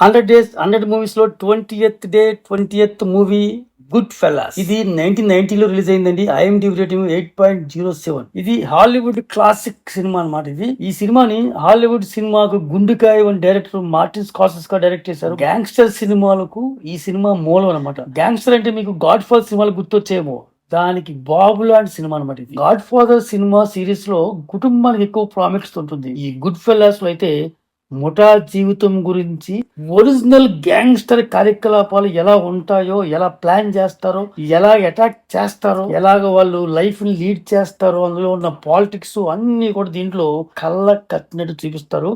100 days 100 movies లో 20th day 20th movie Goodfellas. ఇది 1990లో రిలీజ్ అయిందండి. IMDb rating 8.07. ఇది హాలీవుడ్ క్లాసిక్ సినిమా అన్నమాట. ఈ సినిమాని హాలీవుడ్ సినిమాకు గుండెకాయ డైరెక్టర్ మార్టిన్ స్కార్సెస్ డైరెక్ట్ చేశారు. గ్యాంగ్స్టర్ సినిమాలకు ఈ సినిమా మూలం అనమాట. గ్యాంగ్స్టర్ అంటే మీకు గాడ్ ఫాదర్ సినిమాలు గుర్తొచ్చేమో, దానికి బాబు లాంటి సినిమా అనమాట. ఇది గాడ్ ఫాదర్ సినిమా సిరీస్ లో కుటుంబానికి ఎక్కువ ప్రాముఖ్యత ఉంటుంది. ఈ గుడ్ ఫెల్లాస్ లో అయితే ముఠా జీవితం గురించి, ఒరిజినల్ గ్యాంగ్స్టర్ కార్యకలాపాలు ఎలా ఉంటాయో, ఎలా ప్లాన్ చేస్తారో, ఎలా అటాక్ చేస్తారో, ఎలాగ వాళ్ళు లైఫ్ ని లీడ్ చేస్తారో, అందులో ఉన్న పాలిటిక్స్ అన్ని కూడా దీంట్లో కళ్ళ కట్టినట్టు చూపిస్తారు.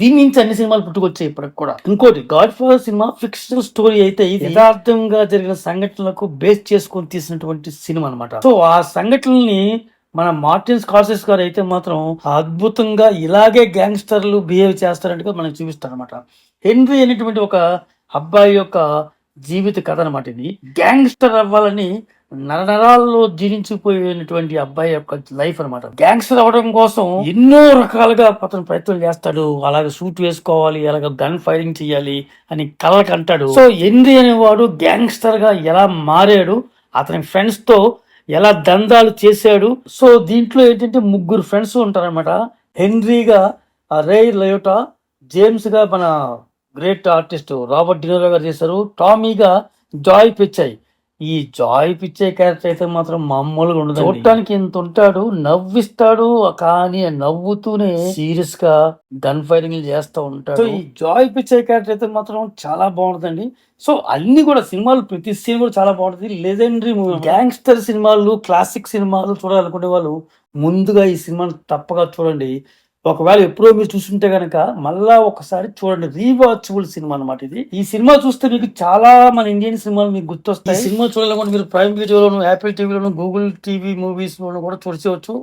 దీని నుంచి అన్ని సినిమాలు పుట్టుకొచ్చాయి ఇప్పటికి కూడా. ఇంకోటి, God father cinema fictional story అయితే ఇది యథార్థంగా జరిగిన సంఘటనలకు బేస్ చేసుకొని తీసినటువంటి సినిమా అనమాట. సో ఆ సంఘటనల్ని మన మార్టిన్ స్కార్సెస్ గారు అయితే మాత్రం అద్భుతంగా ఇలాగే గ్యాంగ్స్టర్లు బిహేవ్ చేస్తారంటే మనకు చూపిస్తారు అనమాట. హెన్రీ అనేటువంటి ఒక అబ్బాయి యొక్క జీవిత కథ అనమాట. ఇది గ్యాంగ్స్టర్ అవ్వాలని నరనరాల్లో జీర్ణించిపోయినటువంటి అబ్బాయి యొక్క లైఫ్ అనమాట. గ్యాంగ్స్టర్ అవ్వడం కోసం ఎన్నో రకాలుగా అతను ప్రయత్నం చేస్తాడు. అలాగే సూట్ వేసుకోవాలి, అలాగే గన్ ఫైరింగ్ చేయాలి అని కళ్ళకి అంటాడు. సో హెన్రీ అనేవాడు గ్యాంగ్స్టర్ గా ఎలా మారాడు, అతని ఫ్రెండ్స్ తో ఎలా దందాలు చేశాడు. సో దీంట్లో ఏంటంటే ముగ్గురు ఫ్రెండ్స్ ఉంటారనమాట. హెన్రీగా రే లయోటా, జేమ్స్ గా మన గ్రేట్ ఆర్టిస్ట్ రాబర్ట్ డినోరో గారు చేశారు, టామీగా జాయ్ పిచ్చాయ్. ఈ జాయ్ పిచ్చాయ్ క్యారెక్టర్ అయితే మాత్రం మామూలుగా ఉండదు. చూడటానికి ఎంత ఉంటాడు, నవ్విస్తాడు, కానీ నవ్వుతూనే సీరియస్ గా గన్ ఫైరింగ్ చేస్తూ ఉంటాడు. సో ఈ జాయ్ పిచ్చాయ్ క్యారెక్టర్ అయితే మాత్రం చాలా బాగుంటుందండి. సో అన్ని కూడా సినిమాలు, ప్రతి సీన్ కూడా చాలా బాగుంటుంది. Legendary movie. గ్యాంగ్స్టర్ సినిమాలు, క్లాసిక్ సినిమాలు చూడాలనుకునే వాళ్ళు ముందుగా ఈ సినిమాను తప్పగా చూడండి. ఒకవేళ ఎప్పుడో మీరు చూస్తుంటే గనక మళ్ళా ఒకసారి చూడండి. రీవాచబుల్ సినిమా అనమాట ఇది. ఈ సినిమా చూస్తే మీకు చాలా మన ఇండియన్ సినిమాలు మీకు గుర్తొస్తాయి. ఈ సినిమా చూడాలనుకుంటే మీరు ప్రైమ్ వీడియోలోను, యాపిల్ టీవీలోను, గూగుల్ టీవీ మూవీస్ లోను కూడా చూడవచ్చు.